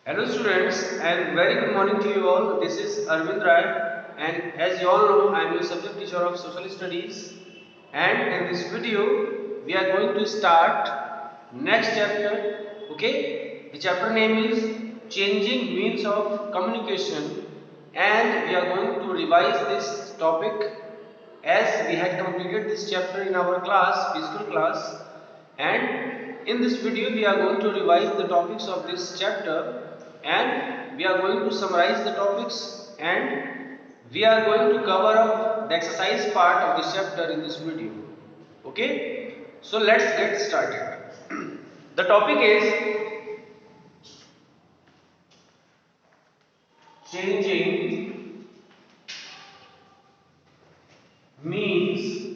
Hello students and very good morning to you all. This is Arvind Rai and as you all know I am your subject teacher of social studies, and in this video we are going to start next chapter. Okay, the chapter name is changing means of communication, and we are going to revise this topic as we had completed this chapter in our class, physical class, and in this video we are going to revise the topics of this chapter, and we are going to summarize the topics, and we are going to cover up the exercise part of this chapter in this video. Okay, so let's get started. The topic is changing means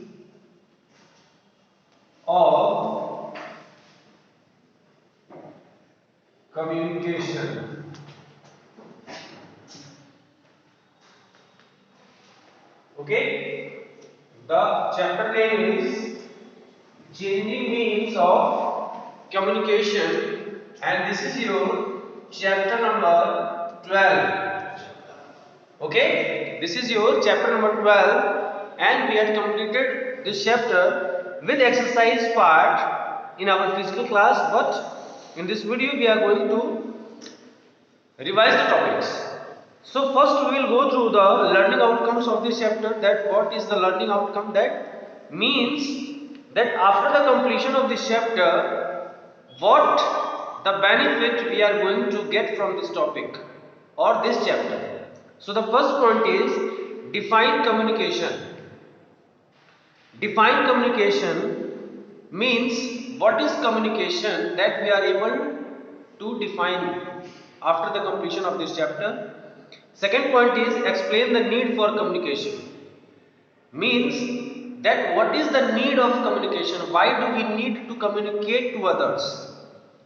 of communication. Okay, the chapter name is changing means of communication, and this is your chapter number 12. Okay, this is your chapter number 12, and we had completed this chapter with exercise part in our physical class, but in this video we are going to revise the topics. So first we will go through the learning outcomes of this chapter. That what is the learning outcome? That means that after the completion of this chapter, what the benefit we are going to get from this topic or this chapter. So the first point is define communication. Define communication means what is communication, that we are able to define after the completion of this chapter. Second point is explain the need for communication. Means that what is the need of communication, why do we need to communicate to others.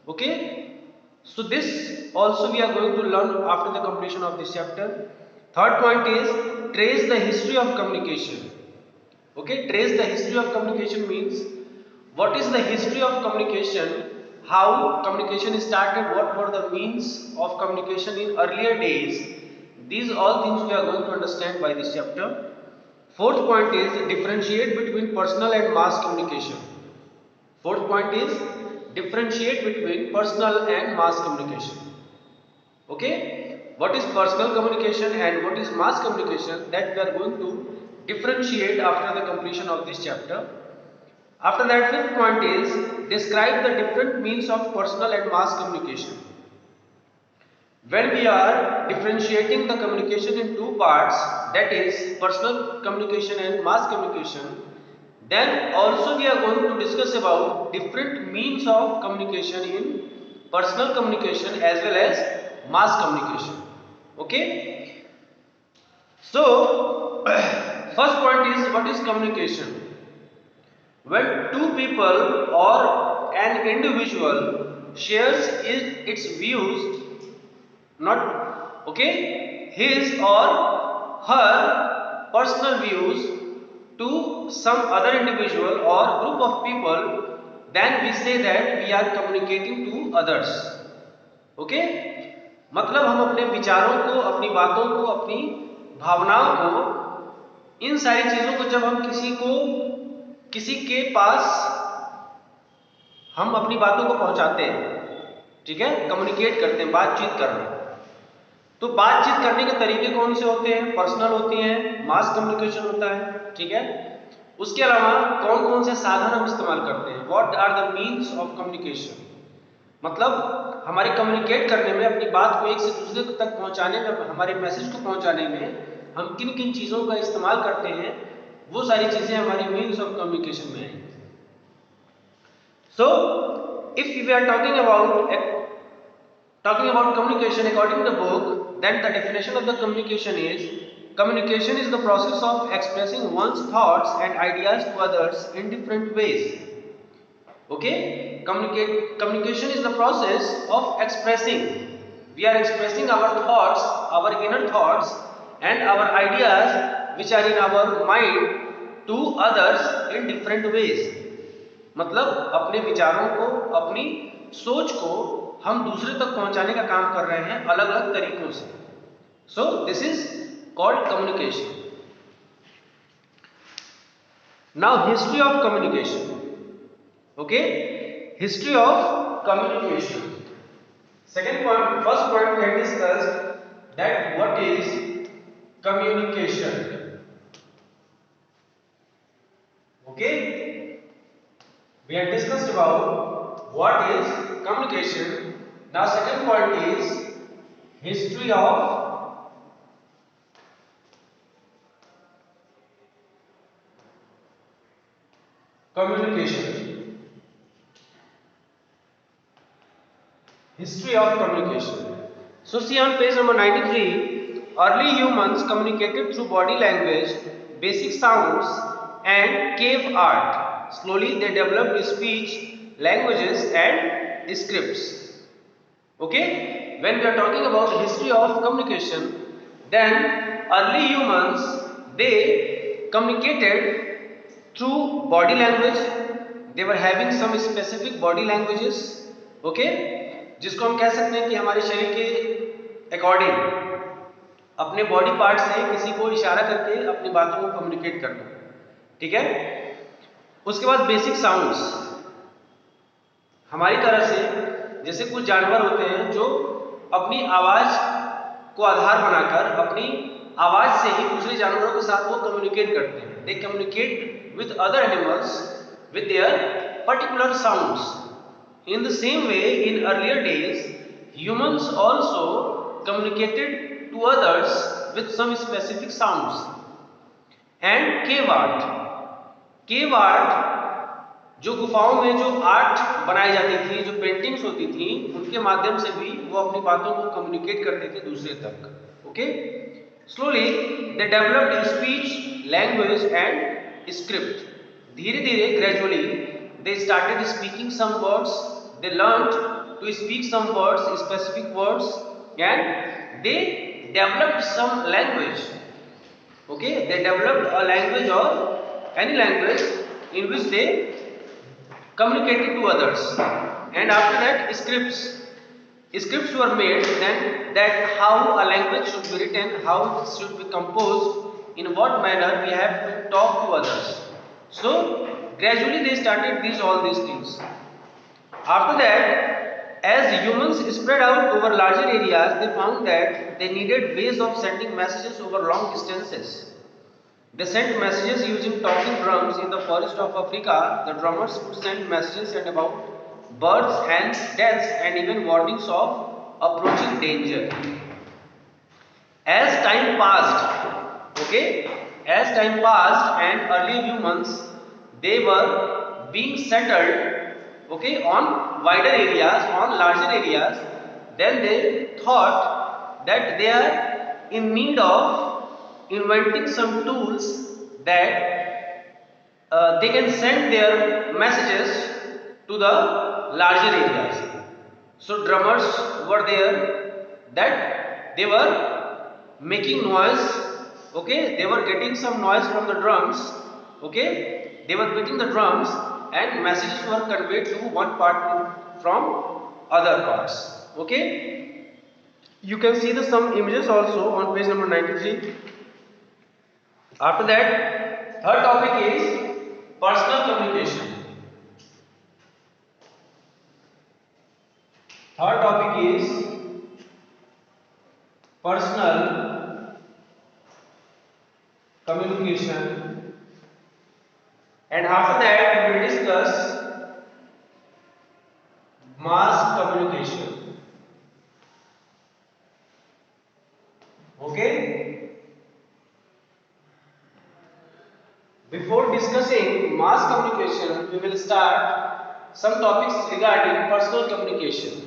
Okay, so this also we are going to learn after the completion of this chapter. Third point is trace the history of communication. Okay, trace the history of communication means what is the history of communication, how communication started, what were the means of communication in earlier days. These all things we are going to understand by this chapter. Fourth point is differentiate between personal and mass communication. Fourth point is differentiate between personal and mass communication. Okay, what is personal communication and what is mass communication, that we are going to differentiate after the completion of this chapter. After that, fifth point is describe the different means of personal and mass communication. When we are differentiating the communication in two parts, that is personal communication and mass communication, then also we are going to discuss about different means of communication in personal communication as well as mass communication. Okay, so first point is what is communication. When two people or an individual shares its views, not okay, his or her personal views to some other individual or group of people, then we say that we are communicating to others. Okay, मतलब हम अपने विचारों को, अपनी बातों को, अपनी भावनाओं को, इन सारी चीजों को जब हम किसी के पास हम अपनी बातों को पहुंचाते हैं, ठीक है, कम्युनिकेट करते हैं, बातचीत कर रहे हैं, तो बातचीत करने के तरीके कौन से होते हैं, पर्सनल होती हैं, मास कम्युनिकेशन होता है, ठीक है। उसके अलावा कौन कौन से साधन हम इस्तेमाल करते हैं, what are the means of communication, मतलब हमारे कम्युनिकेट करने में, अपनी बात को एक से दूसरे तक पहुंचाने में, हमारे मैसेज को पहुंचाने में हम किन किन चीज़ों का इस्तेमाल करते हैं, वो सारी चीज़ें हमारी मीन्स ऑफ कम्युनिकेशन में आएंगी। So if we are talking about communication according to the book, then the definition of the communication is the process of expressing one's thoughts and ideas to others in different ways. Okay, communication is the process of expressing. We are expressing our thoughts, our inner thoughts and our ideas which are in our mind to others in different ways. मतलब अपने विचारों को, अपनी सोच को हम दूसरे तक पहुंचाने का काम कर रहे हैं अलग अलग तरीकों से. So this is called communication. Now history of communication. Okay, history of communication. Second point, first point we have discussed that what is communication. Okay, we have discussed about what is communication. Now second point is history of communication. History of communication. So see on page number 93, early humans communicated through body language, basic sounds and cave art. Slowly they developed speech, languages and scripts. Okay, when we are talking about the history of communication, then early humans, they communicated through body language. They were having some specific body languages. Okay, जिसको हम कह सकते हैं कि हमारे शरीर के according अपने बॉडी पार्ट से किसी को इशारा करके अपनी बातों को कम्युनिकेट करना. ठीक है. उसके बाद बेसिक साउंड्स. हमारी तरह से जैसे कुछ जानवर होते हैं जो अपनी आवाज को आधार बनाकर अपनी आवाज से ही दूसरे जानवरों के साथ वो कम्युनिकेट करते हैं. दे communicate with other animals with their particular sounds. In the same way, in earlier days, humans also communicated to others with some specific sounds. And cave art. Cave art, जो गुफाओं में जो आर्ट बनाई जाती थी, जो पेंटिंग्स होती थी, उनके माध्यम से भी वो अपनी बातों को कम्युनिकेट करते थे दूसरे तक. Okay. Slowly, they developed speech, language and script. धीरे धीरे gradually they started speaking some words. They learned to speak some words, specific words, and they developed some language. Okay, they developed a language or any language in which they communicated to others. And after that, scripts were made. Then that how a language should be written, how it should be composed, in what manner we have to talk to others. So gradually they started all these things. After that, as humans spread out over larger areas, they found that they needed ways of sending messages over long distances. They sent messages using talking drums in the forest of Africa. The drummers would send messages and about births and deaths and even warnings of approaching danger. As time passed, okay, as time passed and early humans, they were being settled, okay, on wider areas, on larger areas. Then they thought that they are in need of inventing some tools that they can send their messages to the larger areas. So drummers were there, that they were making noise. Okay, they were getting some noise from the drums. Okay, they were beating the drums and messages were conveyed to one part from other parts. Okay, you can see some images also on page number 93. After that, third topic is personal communication. Third topic is personal communication, and after that we will discuss mass communication. Okay, before discussing mass communication, we will start some topics regarding personal communication.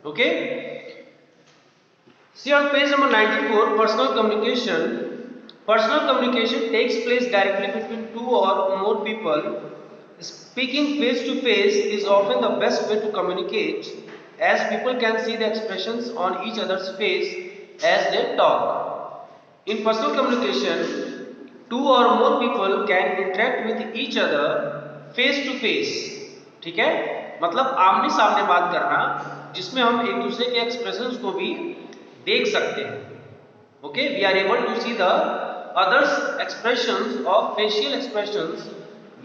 Okay, see on page number 94, personal communication. Personal communication takes place directly between two or more people. Speaking face to face is often the best way to communicate, as people can see the expressions on each other's face as they talk. In personal communication, two or more people can interact with each other face to face. ठीक है, मतलब आमने सामने बात करना, जिसमें हम एक दूसरे के एक्सप्रेशंस को भी देख सकते हैं. Okay, we are able to see the others expressions of facial expressions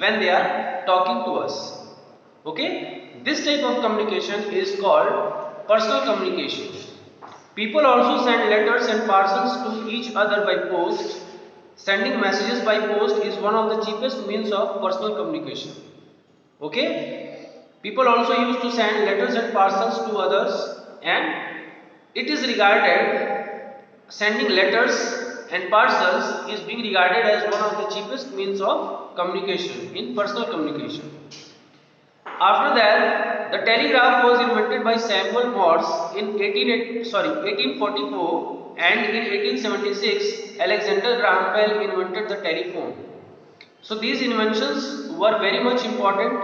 when they are talking to us. Okay, this type of communication is called personal communication. People also send letters and parcels to each other by post. Sending messages by post is one of the cheapest means of personal communication. Okay, people also used to send letters and parcels to others, and it is regarded, sending letters and parcels is being regarded as one of the cheapest means of communication in personal communication. After that, the telegraph was invented by Samuel Morse in 1844, and in 1876 Alexander Graham Bell invented the telephone. So these inventions were very much important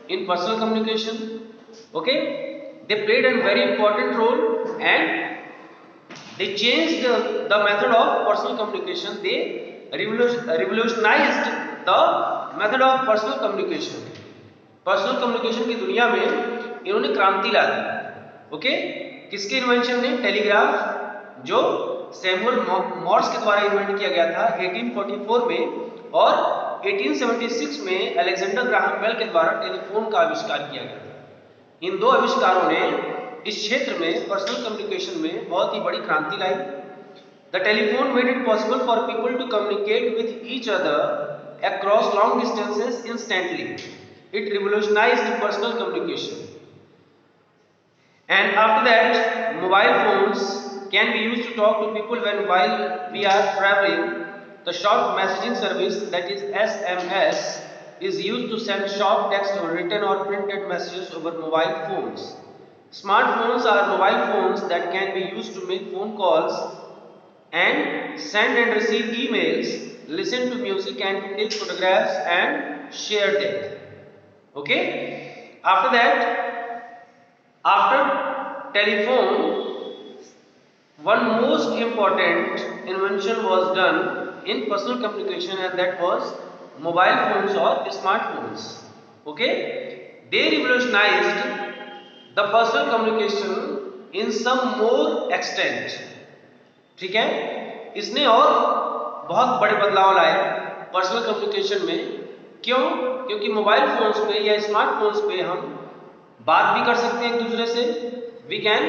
in personal communication. Okay, they played a very important role, and they changed the method of personal communication. They revolutionized the method of personal communication. Personal communication की दुनिया में इन्होंने क्रांति ला दी. Okay, किसके invention ने? Telegraph, जो Samuel Moore's के द्वारा इन्वेंट किया गया था 1844 में, और 1876 में अलेक्जेंडर ग्राहम बेल के द्वारा टेलीफोन का आविष्कार किया गया था. इन दो आविष्कारों ने इस क्षेत्र में पर्सनल कम्युनिकेशन में बहुत ही बड़ी क्रांति लाई. The telephone made it possible for people to communicate with each other across long distances instantly. It revolutionized personal communication. And after that, mobile phones can be used to talk to people while we are traveling. The short messaging service, that is SMS, is used to send short text or written or printed messages over mobile phones. Smartphones are mobile phones that can be used to make phone calls and send and receive emails, listen to music, and to take photographs and share them. Okay, after that, after telephone, one most important invention was done in personal communication, and that was mobile phones or smartphones. Okay, they revolutionized the personal communication in some more extent. ठीक है, इसने और बहुत बड़े बदलाव लाए personal communication में. क्यों? क्योंकि मोबाइल फोन्स पे या स्मार्टफोन्स पे हम बात भी कर सकते हैं एक दूसरे से. We can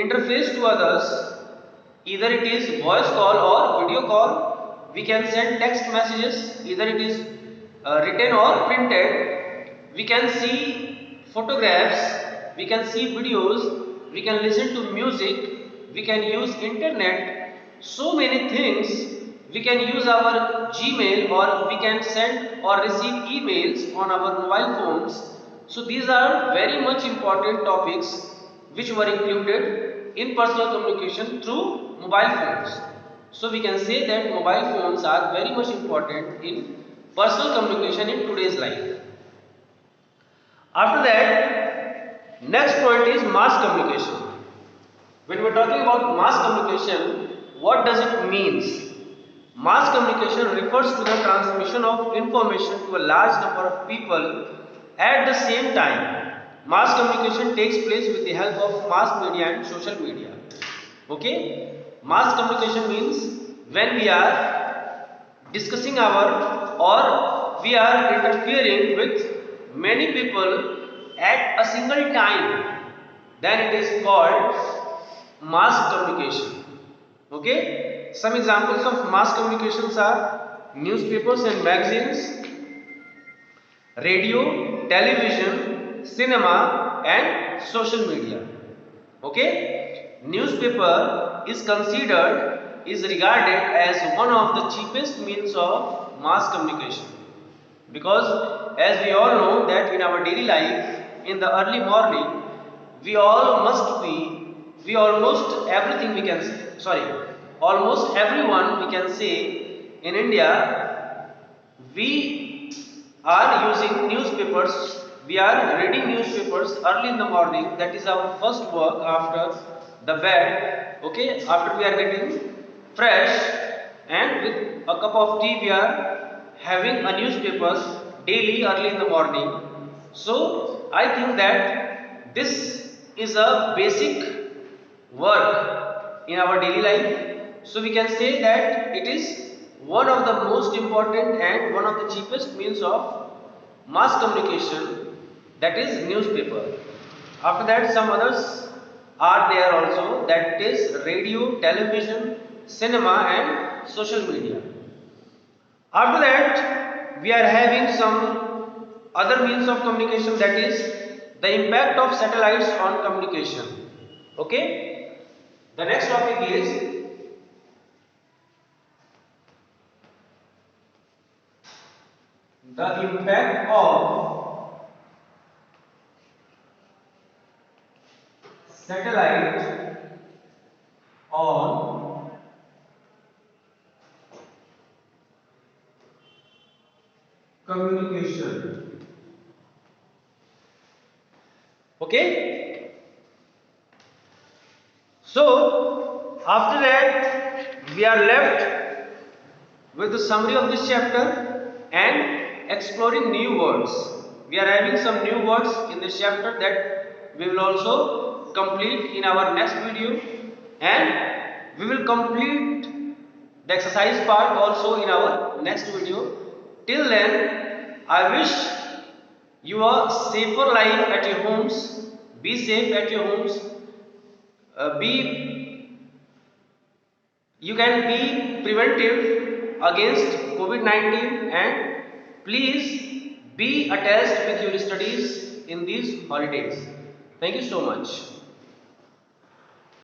interface to others, either it is voice call और video call. We can send text messages, either it is written और printed. We can see photographs, we can see videos, we can listen to music, we can use internet, so many things. We can use our Gmail, or we can send or receive emails on our mobile phones. So these are very much important topics which were included in personal communication through mobile phones. So we can say that mobile phones are very much important in personal communication in today's life. After that, next point is mass communication. When we are talking about mass communication, what does it means? Mass communication refers to the transmission of information to a large number of people at the same time. Mass communication takes place with the help of mass media and social media. Okay? Mass communication means when we are discussing or we are interfering with many people at a single time, then it is called mass communication. Okay? Some examples of mass communications are newspapers and magazines, radio, television, cinema, and social media. Okay? Newspaper is regarded as one of the cheapest means of mass communication, because as we all know that in our daily life, in the early morning, almost everyone we can say in India, we are using newspapers. We are reading newspapers early in the morning. That is our first work after the bed. Okay, after we are getting fresh, and with a cup of tea we are having a newspapers daily early in the morning. So I think that this is a basic work in our daily life. So we can say that it is one of the most important and one of the cheapest means of mass communication, that is newspaper. After that some others are there also, that is radio, television, cinema and social media. After that we are having some other means of communication, that is the impact of satellites on communication. Okay, the next topic is the impact of satellite on communication. Okay, so after that we are left with the summary of this chapter and exploring new words. We are having some new words in this chapter that we will also complete in our next video, and we will complete the exercise part also in our next video. Till then, I wish you a safer life at your homes. Be safe at your homes. Be You can be preventive against COVID-19, and please be attached with your studies in these holidays. Thank you so much.